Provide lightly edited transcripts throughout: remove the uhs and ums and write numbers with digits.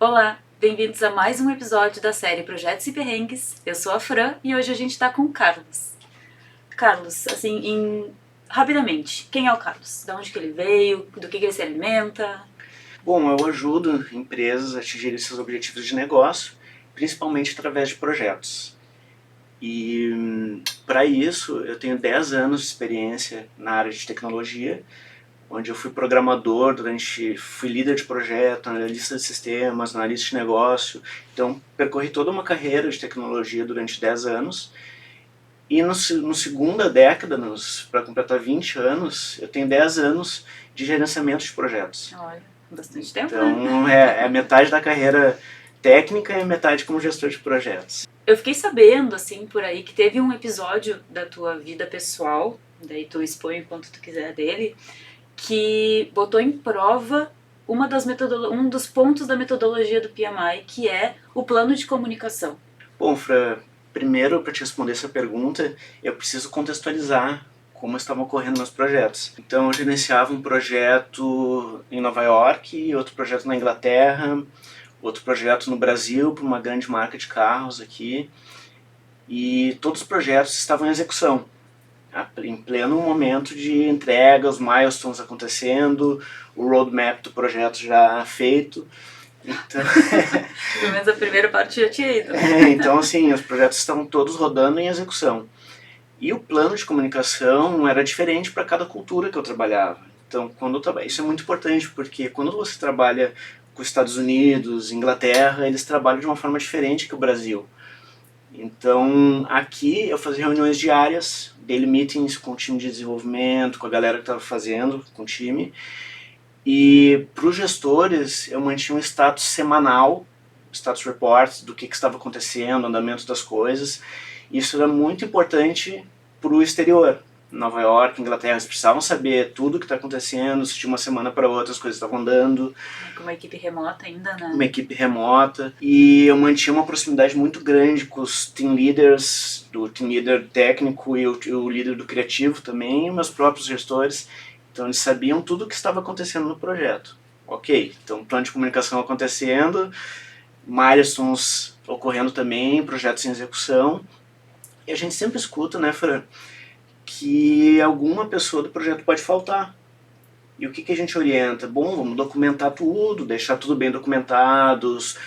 Olá, bem-vindos a mais um episódio da série Projetos e Perrengues. Eu sou a Fran e hoje a gente tá com o Carlos. Carlos, rapidamente, quem é o Carlos? De onde que ele veio? Do que ele se alimenta? Bom, eu ajudo empresas a atingirem seus objetivos de negócio, principalmente através de projetos. E para isso eu tenho 10 anos de experiência na área de tecnologia, onde eu fui programador, fui líder de projeto, analista de sistemas, analista de negócio. Então percorri toda uma carreira de tecnologia durante 10 anos. E no segunda década, para completar 20 anos, eu tenho 10 anos de gerenciamento de projetos. Olha, bastante tempo, né? Então é metade da carreira técnica e metade como gestor de projetos. Eu fiquei sabendo, por aí, que teve um episódio da tua vida pessoal, daí tu expõe o quanto tu quiser dele, que botou em prova um dos pontos da metodologia do PMI, que é o plano de comunicação. Bom, Fran, primeiro, para te responder essa pergunta, eu preciso contextualizar como estavam ocorrendo meus projetos. Então, eu gerenciava um projeto em Nova York, outro projeto na Inglaterra, outro projeto no Brasil para uma grande marca de carros aqui, e todos os projetos estavam em execução, em pleno momento de entrega, os milestones acontecendo, o roadmap do projeto já feito. Então, pelo menos a primeira parte já tinha ido. Então, assim, os projetos estavam todos rodando em execução. E o plano de comunicação era diferente para cada cultura que eu trabalhava. Então, isso é muito importante, porque quando você trabalha com os Estados Unidos, Inglaterra, eles trabalham de uma forma diferente que o Brasil. Então, aqui eu fazia reuniões diárias, daily meetings com o time de desenvolvimento, com a galera que estava fazendo, com o time. E para os gestores, eu mantinha um status semanal, status reports do que estava acontecendo, andamento das coisas. Isso era muito importante para o exterior. Nova York, Inglaterra, eles precisavam saber tudo o que está acontecendo, se de uma semana para outra as coisas estavam andando. Com uma equipe remota ainda, né? Uma equipe remota. E eu mantinha uma proximidade muito grande com os team leaders, do team leader técnico e o líder do criativo também, e meus próprios gestores. Então eles sabiam tudo o que estava acontecendo no projeto. Ok, então plano de comunicação acontecendo, milestones ocorrendo também, projetos em execução. E a gente sempre escuta, né, Fran, que alguma pessoa do projeto pode faltar. E o que a gente orienta? Bom, vamos documentar tudo, deixar tudo bem documentado, os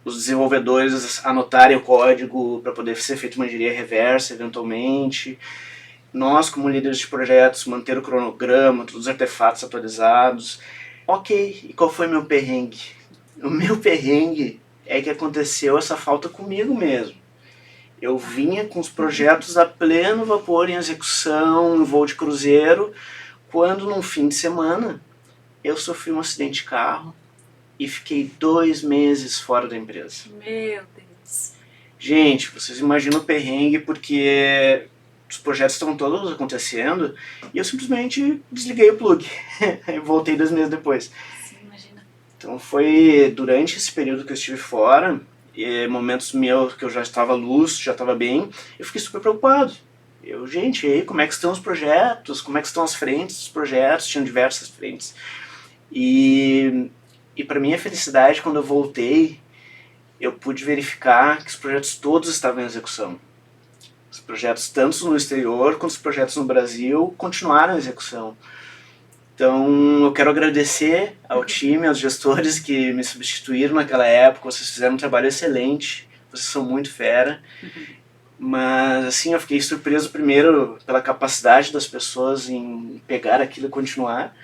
desenvolvedores anotarem o código para poder ser feita uma engenharia reversa eventualmente. Nós, como líderes de projetos, manter o cronograma, todos os artefatos atualizados. Ok, e qual foi meu perrengue? O meu perrengue é que aconteceu essa falta comigo mesmo. Eu vinha com os projetos a pleno vapor em execução, em voo de cruzeiro, quando num fim de semana eu sofri um acidente de carro e fiquei 2 meses fora da empresa. Meu Deus. Gente, vocês imaginam o perrengue, porque os projetos estavam todos acontecendo e eu simplesmente desliguei o plug e voltei 2 meses depois. Sim, imagina. Então foi durante esse período que eu estive fora, momentos meus que eu já estava lúcido, já estava bem, eu fiquei super preocupado. Gente, e aí, como é que estão os projetos? Como é que estão as frentes dos projetos? Tinham diversas frentes. E para minha felicidade, quando eu voltei, eu pude verificar que os projetos todos estavam em execução. Os projetos, tanto no exterior quanto os projetos no Brasil, continuaram em execução. Então, eu quero agradecer ao time, aos gestores que me substituíram naquela época. Vocês fizeram um trabalho excelente, vocês são muito fera. Mas, assim, eu fiquei surpreso primeiro pela capacidade das pessoas em pegar aquilo e continuar.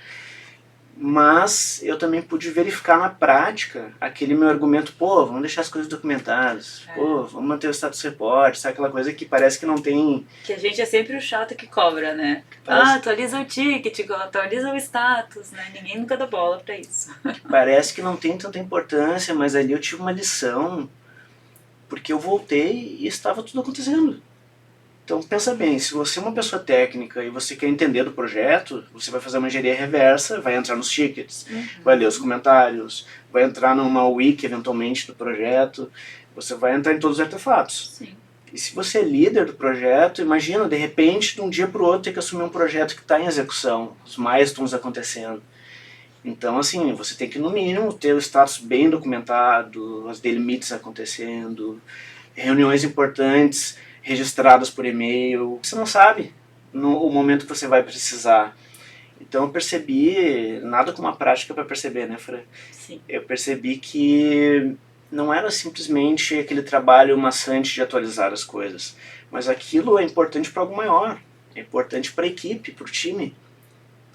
Mas eu também pude verificar na prática aquele meu argumento, vamos deixar as coisas documentadas, vamos manter o status report, sabe aquela coisa que parece que não tem... Que a gente é sempre o chato que cobra, né? Atualiza o ticket, atualiza o status, né? Ninguém nunca dá bola pra isso. Parece que não tem tanta importância, mas ali eu tive uma lição, porque eu voltei e estava tudo acontecendo. Então pensa bem, se você é uma pessoa técnica e você quer entender do projeto, você vai fazer uma engenharia reversa, vai entrar nos tickets, vai ler os comentários, vai entrar numa wiki eventualmente do projeto, você vai entrar em todos os artefatos. Sim. E se você é líder do projeto, imagina, de repente, de um dia para o outro, ter que assumir um projeto que está em execução, os milestones acontecendo. Então, assim, você tem que, no mínimo, ter o status bem documentado, as daily meets acontecendo, reuniões importantes registradas por e-mail. Você não sabe no momento que você vai precisar. Então eu percebi, nada como uma prática para perceber, né, Fran? Sim. Eu percebi que não era simplesmente aquele trabalho maçante de atualizar as coisas, mas aquilo é importante para algo maior, é importante para a equipe, para o time.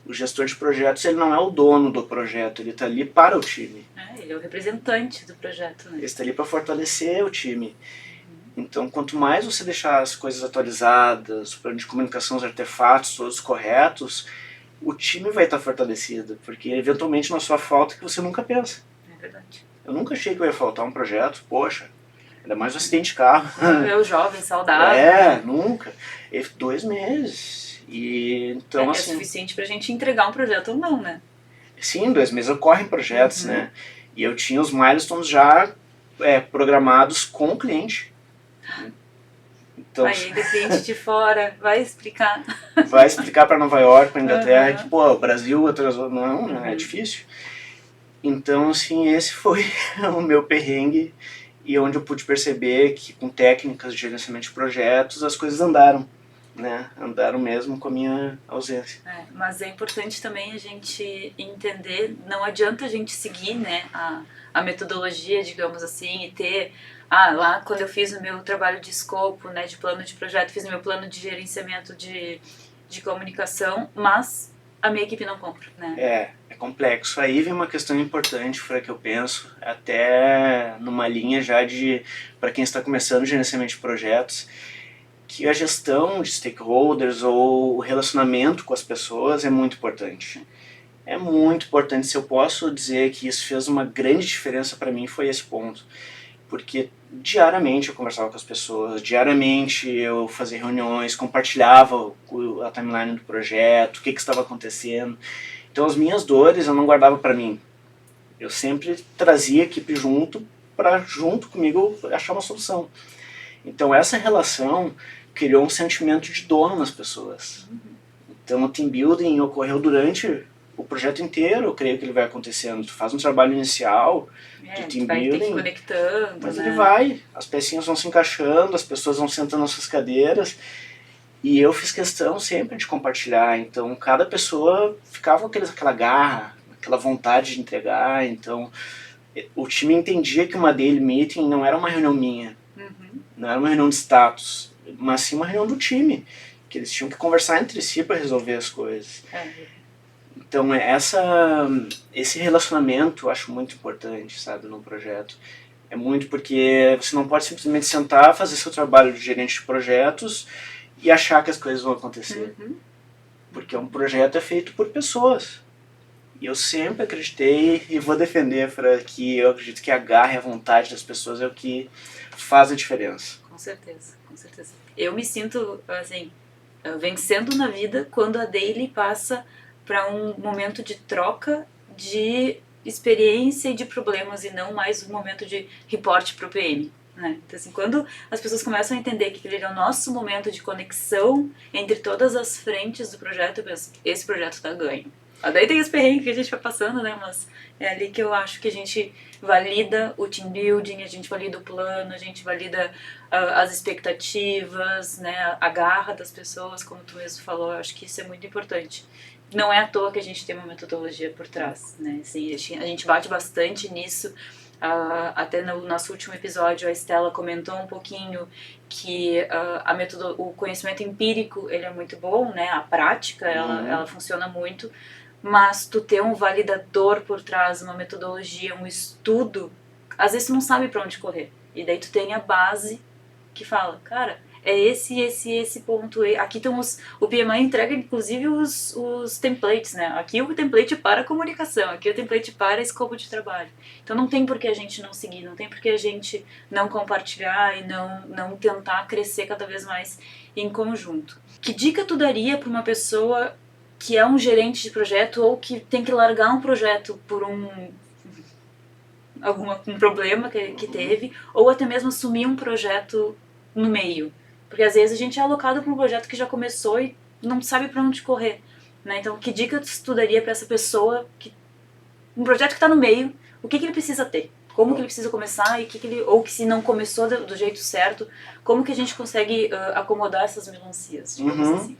O gestor de projetos, ele não é o dono do projeto, ele está ali para o time. Ele é o representante do projeto, né? Ele está ali para fortalecer o time. Então, quanto mais você deixar as coisas atualizadas, o plano de comunicação, os artefatos todos corretos, o time vai estar fortalecido, porque eventualmente na sua falta que você nunca pensa. É verdade. Eu nunca achei que eu ia faltar um projeto, poxa, ainda mais um acidente de carro. Eu jovem, saudável. Nunca. 2 meses. E então, assim, é suficiente pra gente entregar um projeto ou não, né? Sim, 2 meses ocorrem projetos, né? E eu tinha os milestones já programados com o cliente. Então, aí ainda cliente de fora, vai explicar. Vai explicar para Nova York, para Inglaterra, que pô, o Brasil atrasou. Não, é difícil. Então, assim, esse foi o meu perrengue e onde eu pude perceber que com técnicas de gerenciamento de projetos as coisas andaram, né? Andaram mesmo com a minha ausência. Mas é importante também a gente entender, não adianta a gente seguir, né, a metodologia, digamos assim, e ter... lá quando eu fiz o meu trabalho de escopo, né, de plano de projeto, fiz o meu plano de gerenciamento de comunicação, mas a minha equipe não compra, né? É complexo. Aí vem uma questão importante, Fran, que eu penso, até numa linha já de, para quem está começando o gerenciamento de projetos, que a gestão de stakeholders ou o relacionamento com as pessoas é muito importante. É muito importante. Se eu posso dizer que isso fez uma grande diferença para mim, foi esse ponto. Porque diariamente eu conversava com as pessoas, diariamente eu fazia reuniões, compartilhava a timeline do projeto, o que estava acontecendo. Então as minhas dores eu não guardava para mim. Eu sempre trazia a equipe junto para junto comigo achar uma solução. Então essa relação criou um sentimento de dono nas pessoas. Então o team building ocorreu durante o projeto inteiro, eu creio que ele vai acontecendo. Tu faz um trabalho inicial de team vai building, ter que ir conectando, mas né? ele vai, as pecinhas vão se encaixando, as pessoas vão sentando nas suas cadeiras, e eu fiz questão sempre de compartilhar, então cada pessoa ficava com aquela garra, aquela vontade de entregar, então o time entendia que uma daily meeting não era uma reunião minha, não era uma reunião de status, mas sim uma reunião do time, que eles tinham que conversar entre si para resolver as coisas. Então esse relacionamento eu acho muito importante, sabe, no projeto. É muito porque você não pode simplesmente sentar, fazer seu trabalho de gerente de projetos e achar que as coisas vão acontecer. Porque um projeto é feito por pessoas. E eu sempre acreditei e vou defender para que eu acredito que a garra e a vontade das pessoas é o que faz a diferença. Com certeza, com certeza. Eu me sinto, assim, vencendo na vida quando a daily passa para um momento de troca de experiência e de problemas e não mais um momento de reporte para o PM. Né? Então, assim, quando as pessoas começam a entender que aquele é o nosso momento de conexão entre todas as frentes do projeto, eu penso, esse projeto está ganho. Daí tem os perrengues que a gente vai passando, né? Mas é ali que eu acho que a gente valida o team building, a gente valida o plano, a gente valida as expectativas, né? A garra das pessoas, como tu mesmo falou, eu acho que isso é muito importante. Não é à toa que a gente tem uma metodologia por trás, né? Assim, a gente bate bastante nisso. Até no nosso último episódio a Estela comentou um pouquinho que o conhecimento empírico ele é muito bom, né? A prática ela funciona muito, mas tu ter um validador por trás, uma metodologia, um estudo, às vezes tu não sabe para onde correr, e daí tu tem a base que fala, cara, é esse ponto. Aqui estão o PMI entrega inclusive os templates, né? Aqui o template para comunicação, aqui o template para escopo de trabalho. Então não tem por que a gente não seguir, não tem por que a gente não compartilhar e não tentar crescer cada vez mais em conjunto. Que dica tu daria para uma pessoa que é um gerente de projeto ou que tem que largar um projeto por um problema que teve, ou até mesmo assumir um projeto no meio? Porque às vezes a gente é alocado para um projeto que já começou e não sabe para onde correr, né? Então, que dica tu daria para essa pessoa que um projeto que está no meio, o que ele precisa ter? Como que ele precisa começar e ou que se não começou do jeito certo, como que a gente consegue acomodar essas melancias, digamos assim?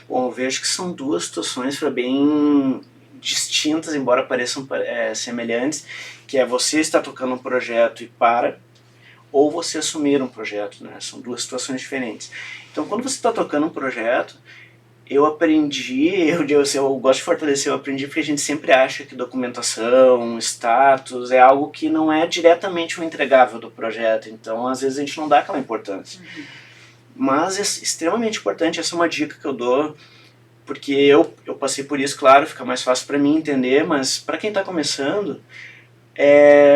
Bom, eu vejo que são duas situações bem distintas, embora pareçam semelhantes, que é você estar tocando um projeto e para, ou você assumir um projeto, né? São duas situações diferentes. Então, quando você está tocando um projeto, eu aprendi, eu gosto de fortalecer, eu aprendi porque a gente sempre acha que documentação, status, é algo que não é diretamente o entregável do projeto, então às vezes a gente não dá aquela importância. Mas é extremamente importante, essa é uma dica que eu dou, porque eu passei por isso, claro, fica mais fácil para mim entender, mas para quem está começando,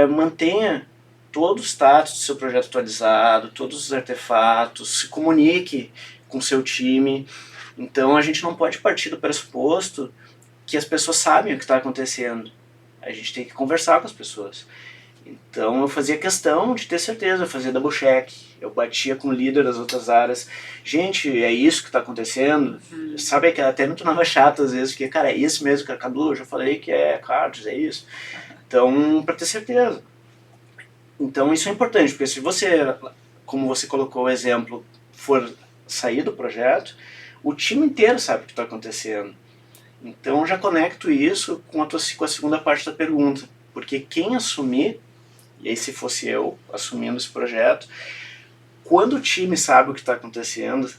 mantenha todo o status do seu projeto atualizado, todos os artefatos, se comunique com o seu time. Então a gente não pode partir do pressuposto que as pessoas sabem o que está acontecendo. A gente tem que conversar com as pessoas. Então eu fazia questão de ter certeza, eu fazia double check, eu batia com o líder das outras áreas. Gente, é isso que está acontecendo? Sabe que até me tornava chato às vezes, porque, cara, é isso mesmo que a Cadu, eu já falei que é cards, é isso. Então, para ter certeza. Então isso é importante, porque se você, como você colocou o exemplo, for sair do projeto, o time inteiro sabe o que está acontecendo. Então eu já conecto isso com a segunda parte da pergunta. Porque quem assumir, e aí se fosse eu assumindo esse projeto, quando o time sabe o que está acontecendo,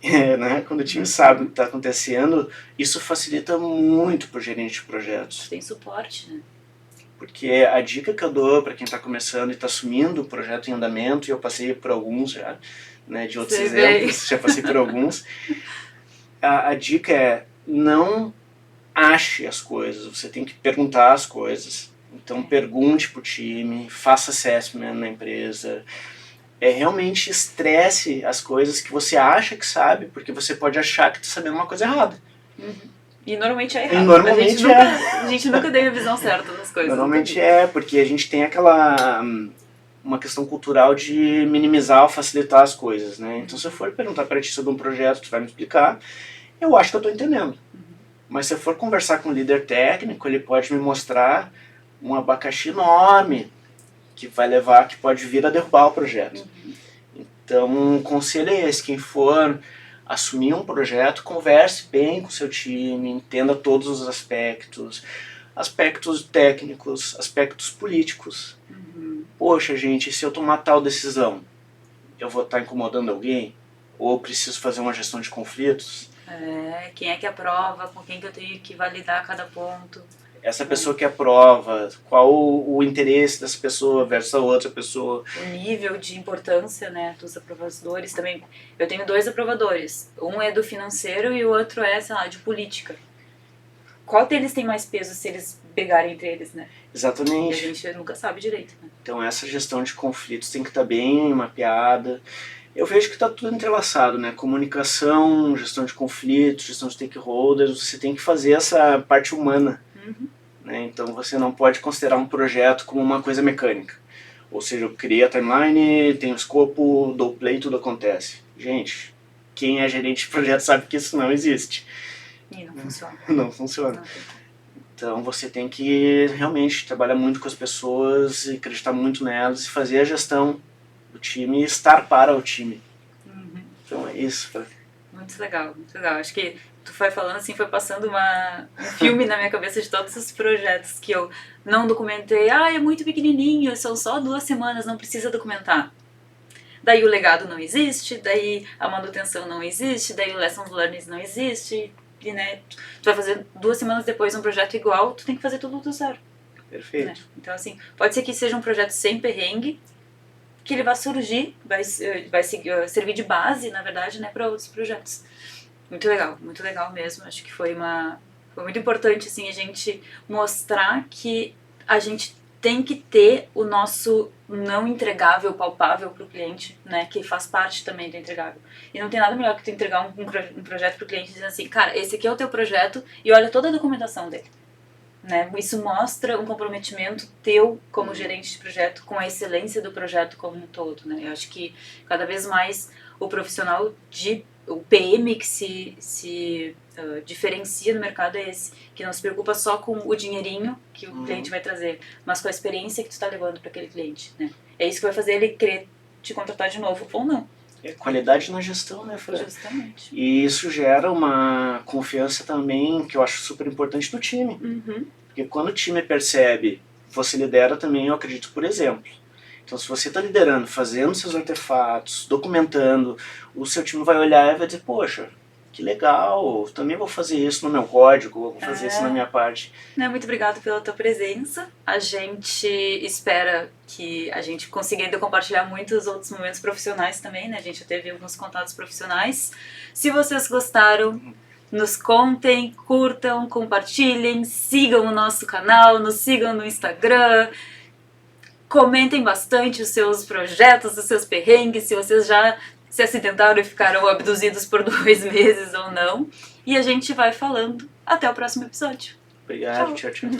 né? Quando o time sabe o que está acontecendo, isso facilita muito para o gerente de projetos. Tem suporte, né? Porque a dica que eu dou para quem está começando e está assumindo o projeto em andamento, e eu passei por alguns já, né, de outros exemplos, já passei por alguns, a dica é não ache as coisas, você tem que perguntar as coisas. Então pergunte pro time, faça assessment na empresa, realmente estresse as coisas que você acha que sabe, porque você pode achar que está sabendo uma coisa errada. E normalmente é errado. Normalmente a gente nunca tem a visão certa das coisas. Normalmente porque a gente tem uma questão cultural de minimizar ou facilitar as coisas, né? Então se eu for perguntar para ti sobre um projeto, tu vai me explicar, eu acho que eu estou entendendo. Mas se eu for conversar com o líder técnico, ele pode me mostrar um abacaxi enorme que pode vir a derrubar o projeto. Então, o conselho é esse: quem for assumir um projeto, converse bem com o seu time, entenda todos os aspectos técnicos, aspectos políticos. Poxa, gente, se eu tomar tal decisão, eu vou estar incomodando alguém? Ou eu preciso fazer uma gestão de conflitos? Quem é que aprova, com quem que eu tenho que validar cada ponto. Essa pessoa que aprova, qual o interesse dessa pessoa versus a outra pessoa. O nível de importância, né, dos aprovadores também. Eu tenho 2 aprovadores. Um é do financeiro e o outro é, sei lá, de política. Qual deles tem mais peso se eles pegarem entre eles, né? Exatamente. E a gente nunca sabe direito, né? Então essa gestão de conflitos tem que estar bem mapeada. Eu vejo que está tudo entrelaçado, né? Comunicação, gestão de conflitos, gestão de stakeholders, você tem que fazer essa parte humana. Né? Então você não pode considerar um projeto como uma coisa mecânica. Ou seja, eu criei a timeline, tenho o escopo, dou play, tudo acontece. Gente, quem é gerente de projeto sabe que isso não existe. E não funciona. Não funciona. Então você tem que realmente trabalhar muito com as pessoas, e acreditar muito nelas e fazer a gestão do time e estar para o time. Então é isso. Muito legal, muito legal. Acho que tu foi falando assim, foi passando um filme na minha cabeça de todos os projetos que eu não documentei. É muito pequenininho, são só 2 semanas, não precisa documentar. Daí o legado não existe, daí a manutenção não existe, daí o lessons learned não existe. E, né, tu vai fazer 2 semanas depois um projeto igual, tu tem que fazer tudo do zero. Perfeito. Né? Então assim, pode ser que seja um projeto sem perrengue, que ele vai surgir, vai servir de base, na verdade, né, para outros projetos. Muito legal mesmo. Acho que foi muito importante assim, a gente mostrar que a gente tem que ter o nosso não entregável palpável para o cliente, né, que faz parte também do entregável. E não tem nada melhor que tu entregar um projeto para o cliente dizendo assim, cara, esse aqui é o teu projeto e olha toda a documentação dele. Né? Isso mostra um comprometimento teu como gerente de projeto com a excelência do projeto como um todo. Né? Eu acho que cada vez mais o profissional de o PM que se diferencia no mercado é esse, que não se preocupa só com o dinheirinho que o cliente vai trazer, mas com a experiência que tu está levando para aquele cliente, né? É isso que vai fazer ele querer te contratar de novo ou não. É qualidade na gestão, né, Fran? Justamente. E isso gera uma confiança também, que eu acho super importante no time. Porque quando o time percebe, você lidera também, eu acredito, por exemplo. Então, se você está liderando, fazendo seus artefatos, documentando, o seu time vai olhar e vai dizer, poxa, que legal, também vou fazer isso no meu código, vou fazer isso na minha parte. Muito obrigada pela tua presença. A gente espera que a gente consiga ainda compartilhar muitos outros momentos profissionais também, né? A gente já teve alguns contatos profissionais. Se vocês gostaram, nos contem, curtam, compartilhem, sigam o nosso canal, nos sigam no Instagram, comentem bastante os seus projetos, os seus perrengues, se vocês já se acidentaram e ficaram abduzidos por 2 meses ou não. E a gente vai falando. Até o próximo episódio. Obrigado, tchau, tchau.